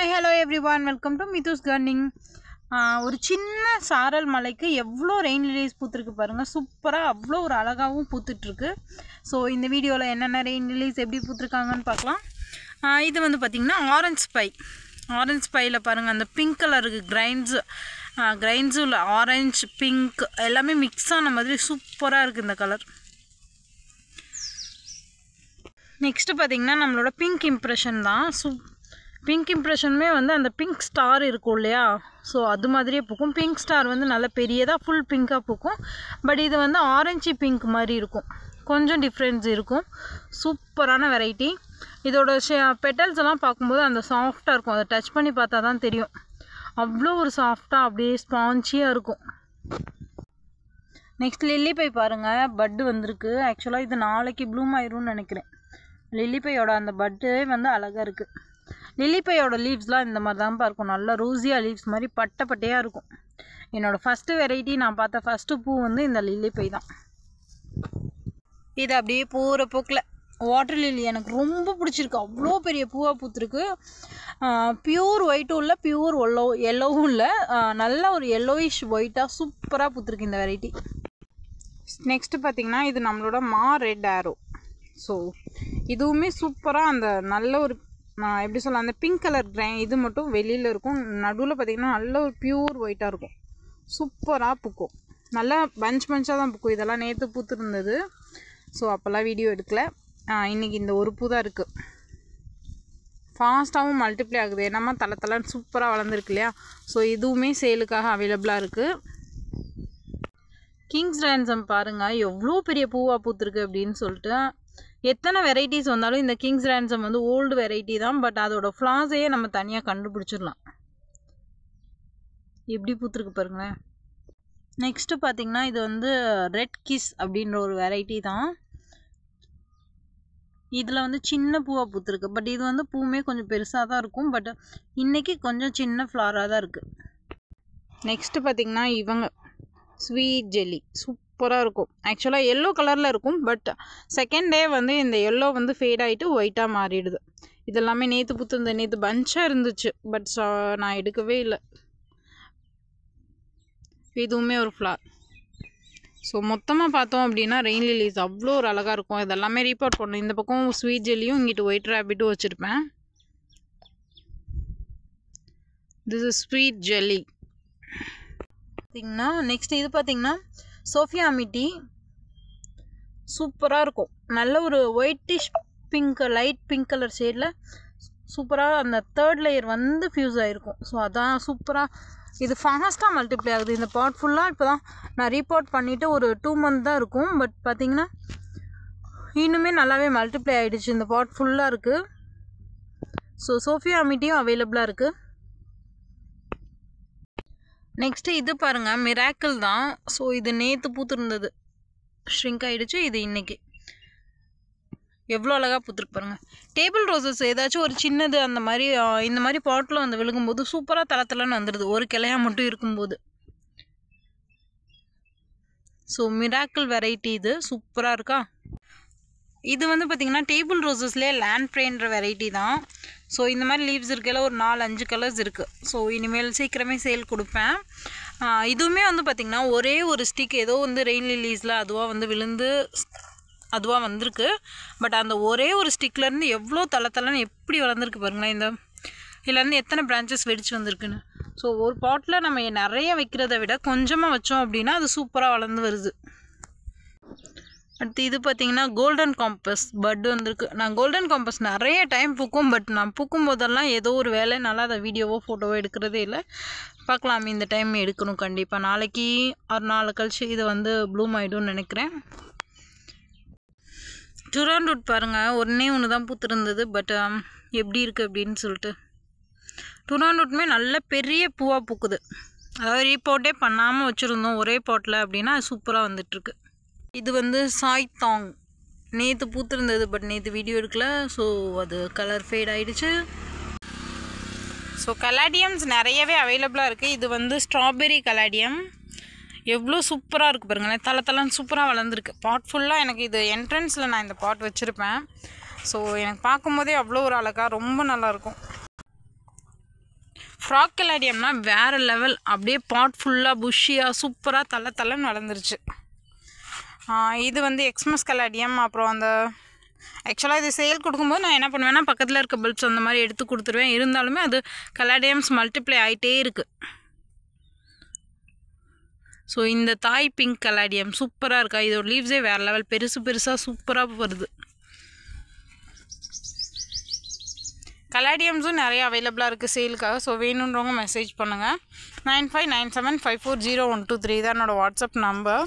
Hi, hello everyone. Welcome to Mithus Gardening. ஒரு சின்ன சாரல் மலைக்கு எவ்வளோ ரெயின் லிலிஸ் பூத்துருக்கு பாருங்கள். சூப்பராக அவ்வளோ ஒரு அழகாகவும் பூத்துட்ருக்கு. ஸோ இந்த வீடியோவில் என்னென்ன ரெயின் லிலிஸ் எப்படி பூத்துருக்காங்கன்னு பார்க்கலாம். இது வந்து பார்த்திங்கன்னா ஆரஞ்ச் ஸ்பையில் பாருங்கள், அந்த பிங்க் கலருக்கு கிரைன்ஸும் இல்லை, ஆரஞ்சு பிங்க் எல்லாமே மிக்ஸ் ஆன மாதிரி சூப்பராக இருக்குது இந்த கலர். நெக்ஸ்ட்டு பார்த்திங்கன்னா நம்மளோட பிங்க் இம்ப்ரெஷன் தான். பிங்க் இம்ப்ரெஷனுமே வந்து அந்த பிங்க் ஸ்டார் இருக்கும் இல்லையா, ஸோ அது மாதிரியே பூக்கும். பிங்க் ஸ்டார் வந்து நல்ல பெரியதாக ஃபுல் பிங்காக பூக்கும். பட் இது வந்து ஆரஞ்சு பிங்க் மாதிரி இருக்கும், கொஞ்சம் டிஃப்ரென்ஸ் இருக்கும். சூப்பரான வெரைட்டி. இதோட பெட்டல்ஸ் எல்லாம் பார்க்கும்போது அந்த சாஃப்டாக இருக்கும், அதை டச் பண்ணி பார்த்தா தான் தெரியும். அவ்வளோ ஒரு சாஃப்டாக அப்படியே ஸ்பான்ச்சியாக இருக்கும். நெக்ஸ்ட் லில்லி பை பாருங்கள், பட்டு வந்திருக்கு. ஆக்சுவலாக இது நாளைக்கு ப்ளூம் ஆயிரும்னு நினைக்கிறேன். லில்லி பையோட அந்த பட்டு வந்து அழகாக இருக்குது. லில்லிப்பையோட லீவ்ஸ்லாம் இந்த மாதிரி தான் இருக்கும், நல்லா ரோஸியாக லீவ்ஸ் மாதிரி பட்டையாக இருக்கும். என்னோடய ஃபஸ்ட்டு வெரைட்டி, நான் பார்த்த ஃபஸ்ட்டு பூ வந்து இந்த லில்லிப்பை தான். இது அப்படியே பூர பூக்கில் வாட்டர் லில்லி எனக்கு ரொம்ப பிடிச்சிருக்கு. அவ்வளோ பெரிய பூவாக பூத்துருக்கு. பியூர் ஒயிட்டும் இல்லை, பியூர் எல்லோவும் இல்லை, நல்ல ஒரு எல்லோயிஷ் ஒயிட்டாக சூப்பராக பூத்துருக்கு இந்த வெரைட்டி. நெக்ஸ்ட்டு பார்த்திங்கன்னா இது நம்மளோட ரெட் ஆரோ. ஸோ இதுவுமே சூப்பராக அந்த நல்ல ஒரு எப்படி சொல்ல, அந்த பிங்க் கலர் இது மட்டும் வெளியில் இருக்கும், நடுவில் பார்த்திங்கன்னா நல்ல ஒரு பியூர் ஒயிட்டாக இருக்கும். சூப்பராக பூக்கும், நல்லா பஞ்சாக தான் பூக்கும். இதெல்லாம் நேற்று பூத்துருந்தது, ஸோ அப்போல்லாம் வீடியோ எடுக்கலை. இன்றைக்கி இந்த ஒரு பூ தான் இருக்குது. ஃபாஸ்ட்டாகவும் மல்டிப்ளை ஆகுது, என்னம்மா தலைன்னு சூப்பராக வளர்ந்துருக்கு இல்லையா. ஸோ இதுவுமே சேலுக்காக அவைலபிளாக இருக்குது. கிங்ஸ் ரேன்சம் பாருங்கள் எவ்வளோ பெரிய பூவாக பூத்துருக்கு அப்படின்னு சொல்லிட்டு. எத்தனை வெரைட்டிஸ் வந்தாலும் இந்த கிங்ஸ் ரேன்சம் வந்து ஓல்டு வெரைட்டி தான், பட் அதோட ஃப்ளாஸையே நம்ம தனியாக கண்டுபிடிச்சிடலாம். எப்படி பூத்துருக்கு பாருங்களேன். நெக்ஸ்ட்டு பார்த்திங்கன்னா இது வந்து ரெட் கிஸ் அப்படின்ற ஒரு வெரைட்டி தான். இதில் வந்து சின்ன பூவாக பூத்துருக்கு, பட் இது வந்து பூவுமே கொஞ்சம் பெருசாக தான் இருக்கும். பட் இன்றைக்கி கொஞ்சம் சின்ன ஃப்ளாராக தான் இருக்குது. நெக்ஸ்ட்டு பார்த்திங்கன்னா இவங்க ஸ்வீட் ஜெல்லி சூப்பராக இருக்கும். ஆக்சுவலாக எல்லோ கலரில் இருக்கும், பட் செகண்ட் டே வந்து இந்த எல்லோ வந்து ஃபேட் ஆகிட்டு ஒயிட்டாக மாறிடுது. இதெல்லாமே நேற்று பூத்து நேற்று பஞ்சாக இருந்துச்சு, பட் நான் எடுக்கவே இல்லை. இதுவுமே ஒரு ஃப்ளார். ஸோ மொத்தமாக பார்த்தோம் அப்படின்னா ரெயின் லிலிஸ் அவ்வளோ ஒரு அழகாக இருக்கும். இதெல்லாமே ரீபோர்ட் பண்ணணும். இந்த பக்கம் ஸ்வீட் ஜெல்லியும், இங்கிட்டு ஒயிட் ரேபிட்டும் வச்சுருப்பேன். This is sweet jelly. பார்த்திங்கன்னா நெக்ஸ்ட் இது பார்த்திங்கன்னா சோஃபியா மிட்டி. சூப்பராக இருக்கும், நல்ல ஒரு whitish pink, light pink colour ஷேடில் சூப்பராக அந்த தேர்ட் லேயர் வந்து ஃபியூஸ் ஆகிருக்கும். ஸோ அதான் சூப்பராக. இது ஃபாஸ்ட்டாக மல்டிப்ளை ஆகுது. இந்த பாட் ஃபுல்லாக இப்போ தான் நான் ரீபோர்ட் பண்ணிவிட்டு ஒரு 2 மந்த் தான் இருக்கும், பட் பார்த்திங்கன்னா இன்னுமே நல்லாவே மல்டிப்ளை ஆகிடுச்சு. இந்த பாட் ஃபுல்லாக இருக்குது. ஸோ சோஃபியா மிட்டியும் அவைலபிளாக இருக்குது. நெக்ஸ்ட்டு இது பாருங்கள், மிராக்கிள் தான். ஸோ இது நேற்று பூத்துருந்தது, ஷ்ரிங்க் ஆகிடுச்சு. இது இன்றைக்கி எவ்வளோ அழகாக பூத்துருக்கு பாருங்கள். டேபிள் ரோசஸ் ஏதாச்சும் ஒரு சின்னது அந்த மாதிரி இந்த மாதிரி பாட்டில் வந்து விழுகும்போது சூப்பராக தளத்தலன்னு வந்துடுது, ஒரு கிளையாக மட்டும் இருக்கும்போது. ஸோ மிராக்கிள் வெரைட்டி இது சூப்பராக இருக்கா. இது வந்து பார்த்திங்கன்னா டேபிள் ரோசஸ்லேயே லேண்ட் ப்ரேன்ற வெரைட்டி தான். ஸோ இந்த மாதிரி லீவ்ஸ் இருக்கையில் ஒரு 4-5 கலர்ஸ் இருக்குது. ஸோ இனிமேல் சீக்கிரமே சேல் கொடுப்பேன். இதுவுமே வந்து பார்த்திங்கன்னா ஒரே ஒரு ஸ்டிக் ஏதோ வந்து ரெயின் லிலீஸில் அதுவாக வந்து விழுந்து அதுவாக வந்திருக்கு. பட் அந்த ஒரே ஒரு ஸ்டிக்லேருந்து எவ்வளோ தளன்னு எப்படி வளர்ந்துருக்கு பாருங்களேன். இதுலேருந்து எத்தனை பிரான்ச்சஸ் வெடிச்சு வந்திருக்குன்னு. ஸோ ஒரு பாட்டில் நம்ம நிறைய வைக்கிறத விட கொஞ்சமாக வச்சோம் அப்படின்னா அது சூப்பராக வளர்ந்து வருது. அடுத்து இது பார்த்திங்கன்னா கோல்டன் காம்பஸ் பட் வந்திருக்கு. நான் கோல்டன் காம்பஸ் நிறைய டைம் பூக்கும், பட் நான் பூக்கும் போதெல்லாம் ஏதோ ஒரு வேலைனால அதை வீடியோவோ ஃபோட்டோவோ எடுக்கிறதே இல்லை. பார்க்கலாம், இந்த டைம் எடுக்கணும் கண்டிப்பாக. நாளைக்கு ஒரு நாள் கழிச்சு இது வந்து ப்ளூம் ஆகிடும்னு நினைக்கிறேன். டுரான்ரூட் பாருங்கள், ஒன்று தான் பூத்துருந்தது, பட் எப்படி இருக்குது அப்படின்னு சொல்லிட்டு. டுரான்ரூட்டுமே நல்ல பெரிய பூவாக பூக்குது. அதாவது ரீபோர்ட்டே பண்ணாமல் வச்சுருந்தோம் ஒரே பாட்டில் அப்படின்னா அது சூப்பராக வந்துட்டுருக்கு. இது வந்து சாய்தாங் நேற்று பூத்துருந்தது, பட் நேற்று வீடியோ எடுக்கல. ஸோ அது கலர் ஃபேட் ஆகிடுச்சு. ஸோ கலாடியம்ஸ் நிறையவே அவைலபிளாக இருக்குது. இது வந்து ஸ்ட்ராபெரி கலாடியம். எவ்வளோ சூப்பராக இருக்குது பாருங்களேன், தளன்னு சூப்பராக வளர்ந்துருக்கு. பாட் ஃபுல்லாக எனக்கு இது என்ட்ரன்ஸில் நான் இந்த பாட் வச்சுருப்பேன். ஸோ எனக்கு பார்க்கும்போதே அவ்வளோ ஒரு அழகாக ரொம்ப நல்லாயிருக்கும். ஃப்ராக் கலாடியம்னா வேறு லெவல். அப்படியே பாட் ஃபுல்லாக புஷ்ஷியாக சூப்பராக தள்ளன்னு வளர்ந்துருச்சு. இது வந்து எக்ஸ்மஸ் கலாடியம். அப்புறம் அந்த ஆக்சுவலாக இது சேல் கொடுக்கும்போது நான் என்ன பண்ணுவேன்னா பக்கத்தில் இருக்க பல்ப்ஸ் அந்த மாதிரி எடுத்து கொடுத்துருவேன். இருந்தாலுமே அது கலாடியம்ஸ் மல்டிப்ளை ஆகிட்டே இருக்குது. ஸோ இந்த தாய் பிங்க் கலாடியம் சூப்பராக இருக்கா. இதோட லீவ்ஸே வேறு லெவல், பெருசாக சூப்பராக வருது. கலாடியம்ஸும் நிறைய அவைலபிளாக இருக்குது சேலுக்காக. ஸோ வேணுன்றவங்க மெசேஜ் பண்ணுங்கள். 9597540123 தான் என்னோடய வாட்ஸ்அப் நம்பர்.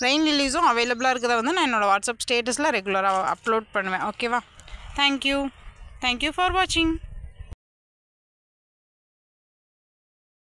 ரெயின் லில்லிஸும் அவைலபிளாக இருக்கிறத வந்து நான் என்னோடய வாட்ஸ்அப் ஸ்டேட்டஸில் ரெகுலராக அப்லோட் பண்ணுவேன். ஓகேவா? தேங்க்யூ ஃபார் வாட்சிங்.